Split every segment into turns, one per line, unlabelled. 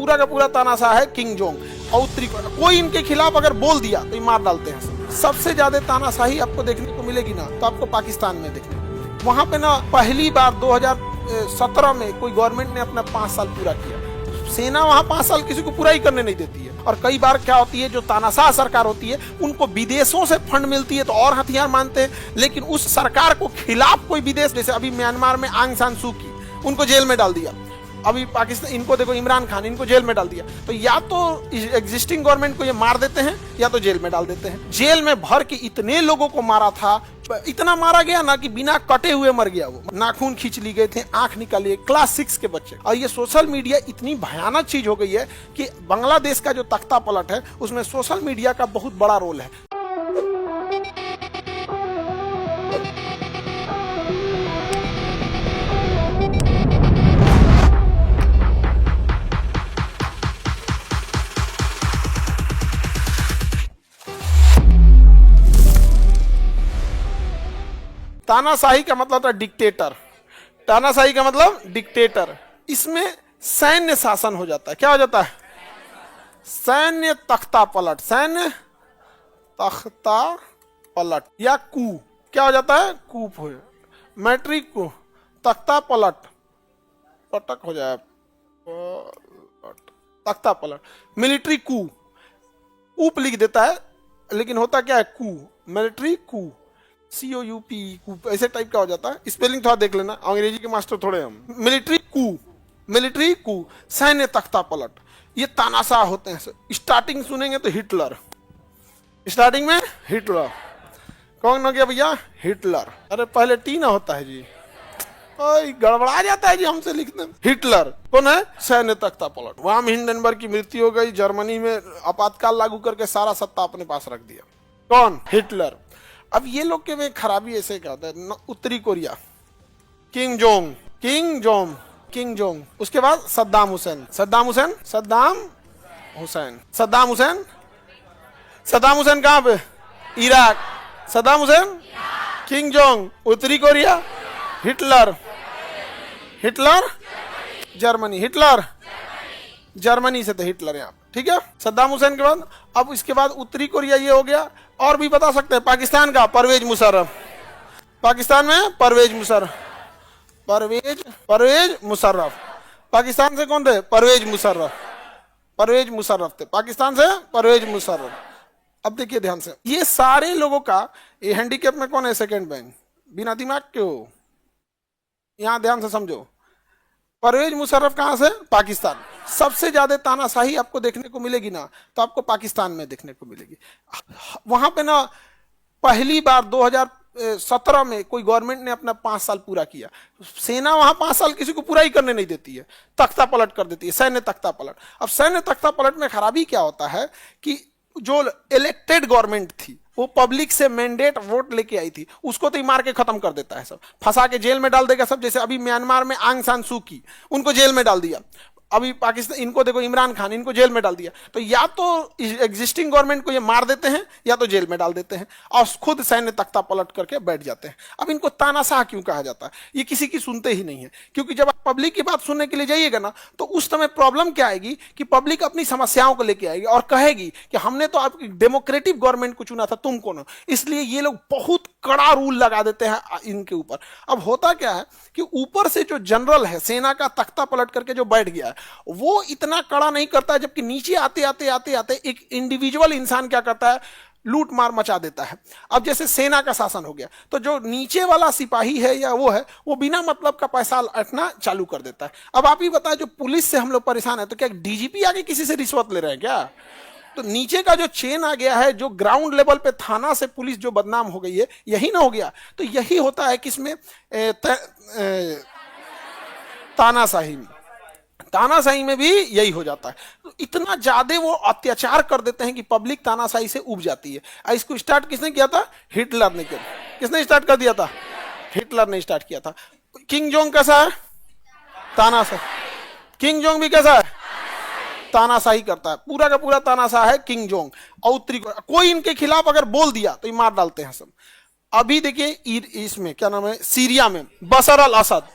पूरा का पूरा तानाशाह है किंग जोंग और उत्तरी कोरिया। कोई इनके खिलाफ अगर बोल दिया तो ये मार डालते हैं। सबसे ज्यादा तानाशाही आपको देखने को मिलेगी ना तो आपको पाकिस्तान में देखने को। वहां पे ना पहली बार 2017 में कोई गवर्नमेंट ने अपना 5 साल पूरा किया। सेना वहां 5 साल किसी को पूरा ही करने नहीं देती है। और कई बार क्या होती है, जो तानाशाह सरकार होती है उनको विदेशों से फंड मिलती है तो और हथियार मानते हैं, लेकिन उस सरकार को खिलाफ कोई विदेश, जैसे अभी म्यांमार में आंग सान सू की, उनको जेल में डाल दिया। अभी पाकिस्तान, इनको देखो इमरान खान, इनको जेल में डाल दिया। तो या तो एग्जिस्टिंग गवर्नमेंट को ये मार देते हैं या तो जेल में डाल देते हैं। जेल में भर के इतने लोगों को मारा था, इतना मारा गया ना कि बिना कटे हुए मर गया वो। नाखून खींच ली गए थे, आंख निकाली, क्लास 6 के बच्चे। और ये सोशल मीडिया इतनी भयानक चीज हो गई है कि बांग्लादेश का जो तख्ता पलट है उसमें सोशल मीडिया का बहुत बड़ा रोल है। तानाशाही का मतलब था डिक्टेटर। तानाशाही का मतलब डिक्टेटर। इसमें सैन्य शासन हो जाता है। क्या हो जाता है? सैन्य तख्ता पलट। सैन्य तख्ता पलट या कू। क्या हो जाता है? कूप हो जाए। मैट्रिक को तख्ता पलट, पटक हो जाए, तख्ता पलट। मिलिट्री कू, कूप लिख देता है लेकिन होता क्या है? कू। मिलिट्री कू, COUP, ऐसे टाइप का हो जाता है। स्पेलिंग थोड़ा देख लेना, अंग्रेजी के मास्टर थोड़े हम। मिलिट्री कू, मिलिट्री कू, सैन्य तख्ता पलट, ये तानाशाह होते हैं। स्टार्टिंग सुनेंगे तो हिटलर, स्टार्टिंग में हिटलर। कौन हो गया भैया? हिटलर। अरे पहले टी ना होता है जी, गड़बड़ा जाता है जी हमसे लिखने में। हिटलर कौन है? सैन्य तख्ता पलट। वहां हिंडनबर्ग की मृत्यु हो गई, जर्मनी में आपातकाल लागू करके सारा सत्ता अपने पास रख दिया। कौन? हिटलर। अब ये लोग के में खराबी ऐसे क्या होता है? उत्तरी Korea, king Jong, king Jong, king Jong. उसके बाद सद्दाम हुसैन, सद्दाम हुसैन, सद्दाम हुसैन, सद्दाम हुसैन। सद्दाम हुसैन कहां पे? Iraq. Saddam Hussein, Kim Jong, उत्तरी Korea, Hitler, Hitler Germany, Hitler Germany से थे हिटलर यहाँ। ठीक है, सद्दाम हुसैन के बाद अब इसके बाद उत्तरी कोरिया ये हो गया। और भी बता सकते हैं, पाकिस्तान का परवेज मुशर्रफ, पाकिस्तान में परवेज मुशर्रफ, परवेज मुशर्रफ। पाकिस्तान से कौन थे? परवेज मुशर्रफ, परवेज मुशर्रफ थे पाकिस्तान से, परवेज मुशर्रफ। अब देखिए ध्यान से, ये सारे लोगों का ये हैंडीकैप में कौन है? Second bank. बिना दिमाग के हो, यहां ध्यान से समझो। परवेज मुशर्रफ कहां से? पाकिस्तान। सबसे ज्यादा तानाशाही आपको देखने को मिलेगी ना तो आपको पाकिस्तान में देखने को मिलेगी। वहां पे ना पहली बार 2017 में कोई गवर्नमेंट ने अपना 5 साल पूरा किया। सेना वहां 5 साल किसी को पूरा ही करने नहीं देती है, तख्ता पलट कर देती है, सैन्य तख्ता पलट। अब सैन्य तख्ता पलट में खराबी क्या होता है कि जो इलेक्टेड गवर्नमेंट थी वो पब्लिक से मैंडेट वोट लेके आई थी, उसको तो ही मार के खत्म कर देता है, सब फंसा के जेल में डाल देगा सब। जैसे अभी म्यांमार में आंग सान सू की, उनको जेल में डाल दिया। अभी पाकिस्तान, इनको देखो इमरान खान, इनको जेल में डाल दिया। तो या तो एग्जिस्टिंग गवर्नमेंट को ये मार देते हैं या तो जेल में डाल देते हैं और खुद सैन्य तख्ता पलट करके बैठ जाते हैं। अब इनको तानाशाह क्यों कहा जाता है? ये किसी की सुनते ही नहीं है, क्योंकि जब आप पब्लिक की बात सुनने के लिए जाइएगा ना तो उस समय प्रॉब्लम क्या आएगी कि पब्लिक अपनी समस्याओं को लेके आएगी और कहेगी कि हमने तो आपकी डेमोक्रेटिक गवर्नमेंट को चुना था, तुम कौन हो? इसलिए ये लोग बहुत कड़ा रूल लगा देते हैं इनके ऊपर। अब होता क्या है कि ऊपर से जो जनरल है, सेना का तख्ता पलट करके जो बैठ गया है, वो इतना कड़ा नहीं करता है, जबकि नीचे आते आते आते आते एक इंडिविजुअल इंसान क्या करता है? लूट मार मचा देता है। अब जैसे सेना का शासन हो गया तो जो नीचे वाला सिपाही है या वो है, वो बिना मतलब का पैसा अटना चालू कर देता है। अब आप ही बताएं, जो पुलिस से हम लोग परेशान है तो क्या DGP आगे किसी से रिश्वत ले रहे हैं क्या? तो नीचे का जो चेन आ गया है, जो ग्राउंड लेवल पे थाना से पुलिस जो बदनाम हो गई है, यही ना हो गया। तो यही होता है किसमें? तानाशाही में। तानाशाही में भी यही हो जाता है। तो इतना ज्यादा वो अत्याचार कर देते हैं कि पब्लिक तानाशाही से उब जाती है। इसको स्टार्ट किसने किया था? हिटलर ने किया। किसने स्टार्ट कर दिया था? हिटलर ने स्टार्ट किया था। किंग जोंग कैसा है? तानाशाही। किंग जोंग भी कैसा है? तानाशाही करता है। पूरा का पूरा तानाशाह है किंग जोंग और उत्तरी कोरिया। कोई इनके खिलाफ अगर बोल दिया तो ये मार डालते हैं सब। अभी देखिए इसमें क्या नाम है, सीरिया में बशर अल असद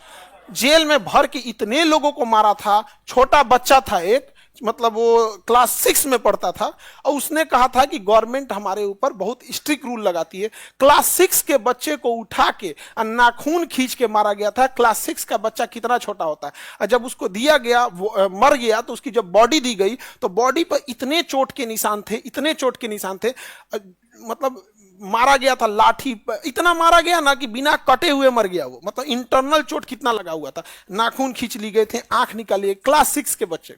जेल में भर के इतने लोगों को मारा था। छोटा बच्चा था एक, मतलब वो क्लास 6 में पढ़ता था, और उसने कहा था कि गवर्नमेंट हमारे ऊपर बहुत स्ट्रिक्ट रूल लगाती है। क्लास 6 के बच्चे को उठा के नाखून खींच के मारा गया था। क्लास 6 का बच्चा कितना छोटा होता है, और जब उसको दिया गया, वो मर गया, तो उसकी जब बॉडी दी गई तो बॉडी पर इतने चोट के निशान थे, इतने चोट के निशान थे, मतलब मारा गया था लाठी, इतना मारा गया ना कि बिना कटे हुए मर गया वो। मतलब इंटरनल चोट कितना लगा हुआ था, नाखून खींच ली गए थे, आंख निकाली। क्लास 6 के बच्चे,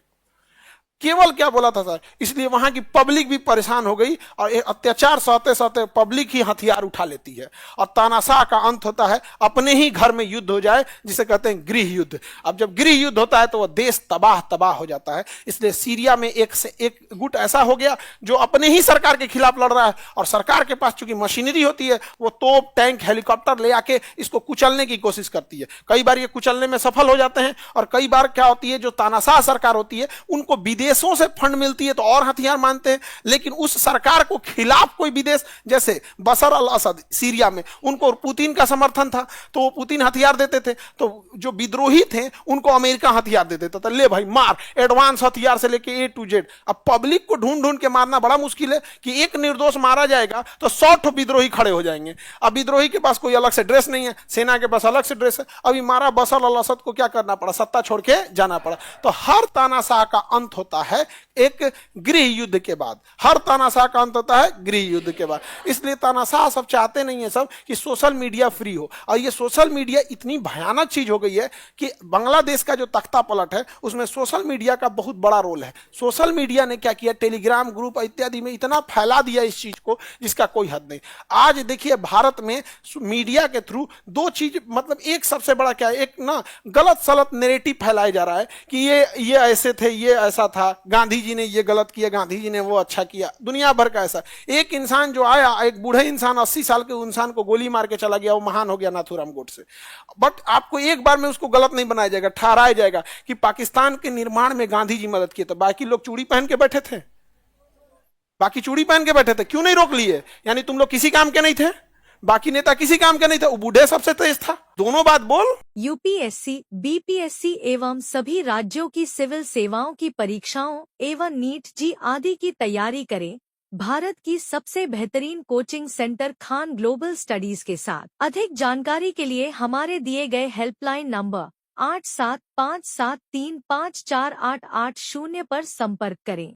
केवल क्या बोला था सर, इसलिए वहां की पब्लिक भी परेशान हो गई, और अत्याचार सहते सहते पब्लिक ही हथियार उठा लेती है, और तानाशाह का अंत होता है अपने ही घर में युद्ध हो जाए, जिसे कहते हैं गृह युद्ध। अब जब गृह युद्ध होता है तो वह देश तबाह तबाह हो जाता है। इसलिए सीरिया में एक से एक गुट ऐसा हो गया जो अपने ही सरकार के खिलाफ लड़ रहा है, और सरकार के पास चूंकि मशीनरी होती है, वो तोप, टैंक, हेलीकॉप्टर ले आके इसको कुचलने की कोशिश करती है। कई बार ये कुचलने में सफल हो जाते हैं, और कई बार क्या होती है, जो तानाशाह सरकार होती है उनको विदेशों से फंड मिलती है तो और हथियार मानते हैं, लेकिन उस सरकार को खिलाफ कोई विदेश, जैसे बशर अल असद सीरिया में, उनको पुतिन का समर्थन था तो वो पुतिन हथियार देते थे, तो जो विद्रोही थे उनको अमेरिका हथियार दे देता था, ले भाई मार, एडवांस हथियार से लेके A to Z। अब पब्लिक को ढूंढ ढूंढ के मारना बड़ा मुश्किल है कि एक निर्दोष मारा जाएगा तो 100 विद्रोही खड़े हो जाएंगे। अब विद्रोही के पास कोई अलग से ड्रेस नहीं है, सेना के पास अलग से ड्रेस है। अभी मारा बशर अल असद को क्या करना पड़ा, सत्ता छोड़ के जाना पड़ा। तो हर तानाशाह का अंत होता है एक गृह युद्ध के बाद, हर तानाशाह का अंत होता है गृह युद्ध के बाद। इसलिए तानाशाह सब चाहते नहीं है सब कि सोशल मीडिया फ्री हो, और ये सोशल मीडिया इतनी भयानक चीज हो गई है कि बांग्लादेश का जो तख्ता पलट है उसमें सोशल मीडिया का बहुत बड़ा रोल है। सोशल मीडिया ने क्या किया, टेलीग्राम ग्रुप इत्यादि में इतना फैला दिया इस चीज को जिसका कोई हद नहीं। आज देखिए भारत में मीडिया के थ्रू दो चीज, मतलब एक सबसे बड़ा क्या है, एक ना गलत सलत नैरेटिव फैलाया जा रहा है कि ये ऐसे थे, ये ऐसा था, गांधी जी ने ये गलत किया, गांधी जी ने वो अच्छा किया, दुनिया भर का ऐसा। एक इंसान जो आया, एक बूढ़े इंसान 80 साल के इंसान को गोली मार के चला गया, वो महान हो गया नाथूराम गोडसे। बट आपको एक बार में उसको गलत नहीं बनाया जाएगा, ठहराया जाएगा कि पाकिस्तान के निर्माण में गांधी जी मदद किए, तो बाकी लोग चूड़ी पहन के बैठे थे, बाकी चूड़ी पहन के बैठे थे, क्यों नहीं रोक लिए? यानी तुम लोग किसी काम के नहीं थे, बाकी नेता किसी काम के नहीं थे, वो बूढ़े सबसे तेज था। दोनों बात बोल।
यूपीएससी, बीपीएससी एवं सभी राज्यों की सिविल सेवाओं की परीक्षाओं एवं नीट जी आदि की तैयारी करें भारत की सबसे बेहतरीन coaching centre Khan global studies के साथ। अधिक जानकारी के लिए हमारे दिए गए हेल्पलाइन नंबर 8757354880 पर संपर्क करें।